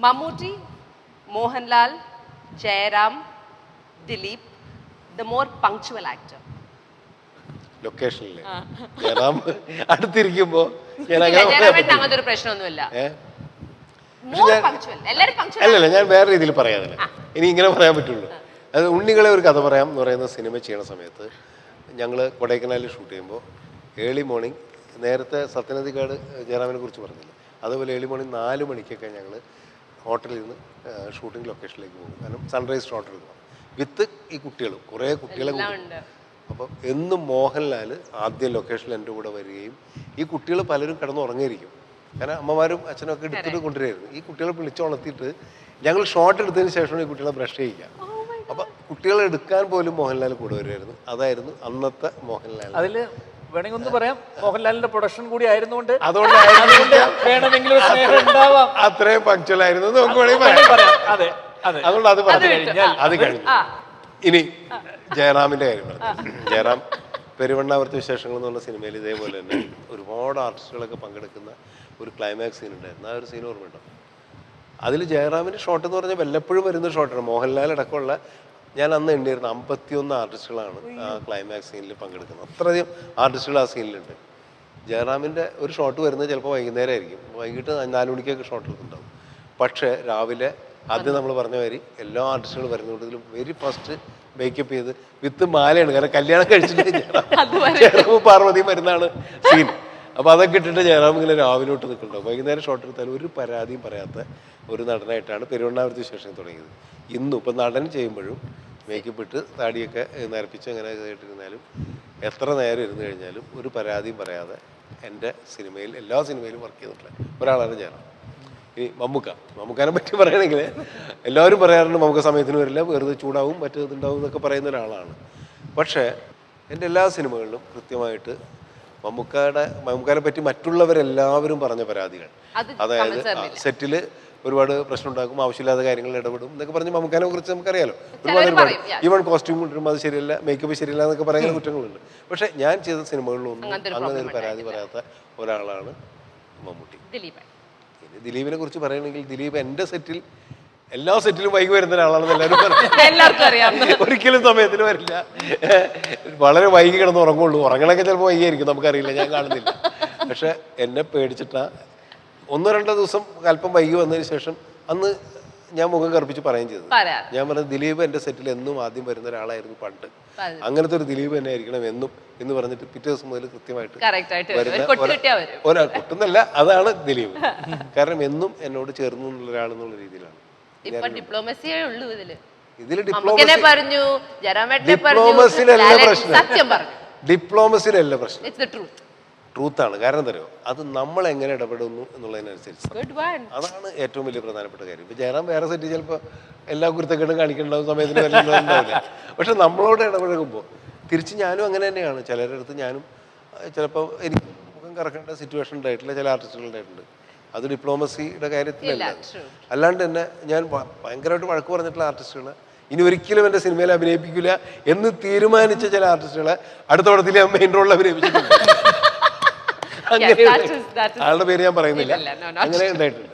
Mammootty, Mohanlal, Jairam, Dilip, the more punctual actor. ലൊക്കേഷനിൽ ജയറാം അടുത്തിരിക്കുമ്പോ അങ്ങനത്തെ ഒരു പ്രശ്നമൊന്നുമില്ല. അല്ലല്ല, ഞാൻ വേറെ രീതിയിൽ പറയാതില്ല, ഇനി ഇങ്ങനെ പറയാൻ പറ്റുള്ളൂ. അത് ഉണ്ണികളെ ഒരു കഥ പറയാം എന്ന് പറയുന്ന സിനിമ ചെയ്യണ സമയത്ത് ഞങ്ങൾ കൊടൈക്കനാലിൽ ഷൂട്ട് ചെയ്യുമ്പോൾ ഏർലി മോർണിംഗ്, നേരത്തെ സത്യനദിക്കാട് ജയറാമിനെ കുറിച്ച് പറഞ്ഞില്ല, അതുപോലെ ഏർലി മോർണിംഗ് 4 മണിക്കൊക്കെ ഞങ്ങൾ ഹോട്ടലിൽ നിന്ന് ഷൂട്ടിംഗ് ലൊക്കേഷനിലേക്ക് പോകും. കാരണം സൺറൈസ് ഹോട്ടലിൽ പോകാം വിത്ത് ഈ കുട്ടികളും കുറേ കുട്ടികളെ. അപ്പം എന്നും മോഹൻലാൽ ആദ്യം ലൊക്കേഷനിൽ എൻ്റെ കൂടെ വരികയും ഈ കുട്ടികൾ പലരും കിടന്നുറങ്ങിയിരിക്കും. കാരണം അമ്മമാരും അച്ഛനും ഒക്കെ എടുത്തിട്ട് കൊണ്ടുവരുമായിരുന്നു. ഈ കുട്ടികളെ വിളിച്ചുണർത്തിയിട്ട് ഞങ്ങൾ ഷോട്ട് എടുത്തതിന് ശേഷമാണ് ഈ കുട്ടികളെ ബ്രഷ് ചെയ്യിക്കുക. അപ്പം കുട്ടികളെ എടുക്കാൻ പോലും മോഹൻലാൽ കൂടെ വരുമായിരുന്നു. അതായിരുന്നു അന്നത്തെ മോഹൻലാൽ. അതിൽ വേണമെങ്കിൽ ഒന്ന് പറയാം, മോഹൻലാലിന്റെ പ്രൊഡക്ഷൻ കൂടി ആയിരുന്നുകൊണ്ട് വേണമെങ്കിലും അത്രയും പങ്ക്ച്വൽ ആയിരുന്നു നമുക്ക് വേണമെങ്കിൽ പറയാം. അതുകൊണ്ട് അത് പറഞ്ഞു കഴിഞ്ഞാൽ അത് കഴിഞ്ഞു. ഇനി ജയറാമിന്റെ കാര്യം പറഞ്ഞു. ജയറാം പെരുവണ്ണാവൃത്തി വിശേഷങ്ങൾ എന്ന് പറഞ്ഞ സിനിമയിൽ ഇതേപോലെ തന്നെ ഒരുപാട് ആർട്ടിസ്റ്റുകളൊക്കെ പങ്കെടുക്കുന്ന ഒരു ക്ലൈമാക്സ് സീൻ ഉണ്ടായിരുന്നു. ആ ഒരു സീൻ ഓർമ്മയുണ്ടോ? അതിൽ ജയറാമിന്റെ ഷോട്ട് എന്ന് പറഞ്ഞാൽ വല്ലപ്പോഴും വരുന്ന ഷോട്ടാണ്. മോഹൻലാൽ അടക്കമുള്ള ഞാൻ അന്ന് എണ്ണിയിരുന്ന 51 ആർട്ടിസ്റ്റുകളാണ് ആ ക്ലൈമാക്സ് സീനിൽ പങ്കെടുക്കുന്നത്. അത്രയധികം ആർട്ടിസ്റ്റുകൾ ആ സീനിലുണ്ട്. ജയറാമിൻ്റെ ഒരു ഷോട്ട് വരുന്നത് ചിലപ്പോൾ വൈകുന്നേരം ആയിരിക്കും, വൈകിട്ട് 4 മണിക്കൊക്കെ ഷോട്ട് എടുക്കുന്നുണ്ടാവും. പക്ഷേ രാവിലെ ആദ്യം നമ്മൾ പറഞ്ഞ മാതിരി എല്ലാ ആർട്ടിസ്റ്റുകളും വരുന്നതിലും വെരി ഫസ്റ്റ് മേക്കപ്പ് ചെയ്ത് വിത്ത് മാലയാണ്. കാരണം കല്യാണം കഴിച്ചിട്ട് ജയറാമും പാർവതിയും വരുന്നതാണ് സീൻ. അപ്പോൾ അതൊക്കെ ഇട്ടിട്ട് ജയറാം ഇങ്ങനെ രാവിലോട്ട് നിൽക്കുന്നുണ്ടാവും. വൈകുന്നേരം ഷോട്ട് എടുത്താൽ ഒരു പരാതിയും പറയാത്ത ഒരു നടനായിട്ടാണ് പെരുവണ്ണാവൃത്തി വിശേഷം തുടങ്ങിയത്. ഇന്നും ഇപ്പം നടൻ ചെയ്യുമ്പോഴും മേക്കപ്പ് ഇട്ട് താടിയൊക്കെ നരപ്പിച്ച് അങ്ങനെ കേട്ടിരുന്നാലും എത്ര നേരം ഇരുന്ന് കഴിഞ്ഞാലും ഒരു പരാതിയും പറയാതെ എൻ്റെ സിനിമയിൽ എല്ലാ സിനിമയിലും വർക്ക് ചെയ്തിട്ടുള്ള ഒരാളാണ് ജയറാം. ഈ മമ്മൂക്കാനെ പറ്റി പറയുകയാണെങ്കിൽ എല്ലാവരും പറയാറുണ്ട് മമ്മൂക്ക സമയത്തിന് വരില്ല, വെറുതെ ചൂടാവും, മറ്റേതുണ്ടാവും എന്നൊക്കെ പറയുന്ന ഒരാളാണ്. പക്ഷേ എൻ്റെ എല്ലാ സിനിമകളിലും കൃത്യമായിട്ട് മമ്മൂക്കാനെ പറ്റി മറ്റുള്ളവരെല്ലാവരും പറഞ്ഞ പരാതികൾ, അതായത് സെറ്റിൽ ഒരുപാട് പ്രശ്നം ഉണ്ടാക്കും, ആവശ്യമില്ലാത്ത കാര്യങ്ങളിൽ ഇടപെടും എന്നൊക്കെ പറഞ്ഞ് മമ്മൂക്കാനെ കുറിച്ച് നമുക്കറിയാലോ. ഒരുപാട് ഈവൻ കോസ്റ്റ്യൂം കൊണ്ടുവരുമ്പോൾ അത് ശരിയല്ല, മേക്കപ്പ് ശരിയല്ല എന്നൊക്കെ പറയുന്ന കുറ്റങ്ങളുണ്ട്. പക്ഷെ ഞാൻ ചെയ്ത സിനിമകളിലൊന്നും അങ്ങനെ ഒരു പരാതി പറയാത്ത ഒരാളാണ് മമ്മൂട്ടി. ദിലീപിനെ കുറിച്ച് പറയുകയാണെങ്കിൽ ദിലീപ് എൻ്റെ സെറ്റിൽ എല്ലാ സെറ്റിലും വൈകി വരുന്ന ഒരാളാണെന്ന് എല്ലാവർക്കും അറിയാം. ഒരിക്കലും സമയത്തിന് വരില്ല, വളരെ വൈകി കിടന്ന് ഉറങ്ങുള്ളൂ. ഉറങ്ങണൊക്കെ ചിലപ്പോൾ വൈകിയായിരിക്കും, നമുക്കറിയില്ല, ഞാൻ കാണുന്നില്ല. പക്ഷെ എന്നെ പേടിച്ചിട്ടാ 1-2 ദിവസം അല്പം വൈകി വന്നതിന് ശേഷം അന്ന് ഞാൻ മുഖം കറുപ്പിച്ച് പറയുകയും ചെയ്തത്. ഞാൻ പറഞ്ഞത് ദിലീപ് എൻ്റെ സെറ്റിൽ എന്നും ആദ്യം വരുന്ന ഒരാളായിരുന്നു പണ്ട്, അങ്ങനത്തെ ഒരു ദിലീപ് തന്നെ ആയിരിക്കണം എന്നും എന്ന് പറഞ്ഞിട്ട് പിറ്റേ ദിവസം മുതൽ കൃത്യമായിട്ട് വരുന്ന ഒരാൾ കൊട്ടുന്നല്ല, അതാണ് ദിലീപ്. കാരണം എന്നും എന്നോട് ചേർന്നു എന്നുള്ള ഒരാളെന്നുള്ള രീതിയിലാണ്. ഇതിൽ ഡിപ്ലോമസിയിലല്ല പ്രശ്നം, ട്രൂത്താണ്. കാരണം എന്താ പറയുക, അത് നമ്മൾ എങ്ങനെ ഇടപെടുന്നു എന്നുള്ളതിനനുസരിച്ച് അതാണ് ഏറ്റവും വലിയ പ്രധാനപ്പെട്ട കാര്യം. ഇപ്പൊ ജയറാം വേറെ സെറ്റ് ചിലപ്പോൾ എല്ലാ കുരുത്തക്കേടും കാണിക്കേണ്ടാവും, സമയത്തിന് വരണ്ടാവില്ല. പക്ഷെ നമ്മളോട് ഇടപഴകുമ്പോൾ തിരിച്ച് ഞാനും അങ്ങനെ തന്നെയാണ്. ചിലരുടെ അടുത്ത് ഞാനും ചിലപ്പോൾ എനിക്ക് മുഖം കറക്കേണ്ട സിറ്റുവേഷൻ ഉണ്ടായിട്ടില്ല, ചില ആർട്ടിസ്റ്റുകൾ ഉണ്ടായിട്ടുണ്ട്. അത് ഡിപ്ലോമസിയുടെ കാര്യത്തിലല്ല. അല്ലാണ്ട് തന്നെ ഞാൻ ഭയങ്കരമായിട്ട് വഴക്ക് പറഞ്ഞിട്ടുള്ള ആർട്ടിസ്റ്റുകൾ ഇനി ഒരിക്കലും എൻ്റെ സിനിമയിൽ അഭിനയിപ്പിക്കില്ല എന്ന് തീരുമാനിച്ച ചില ആർട്ടിസ്റ്റുകളെ അടുത്ത പടത്തിൽ ഞാൻ മെയിൻ റോളിൽ അഭിനയിപ്പിച്ചിട്ടുണ്ട്. അങ്ങനെ ആളുടെ പേര് ഞാൻ പറയുന്നില്ല, അങ്ങനെ ഉണ്ടായിട്ടുണ്ട്.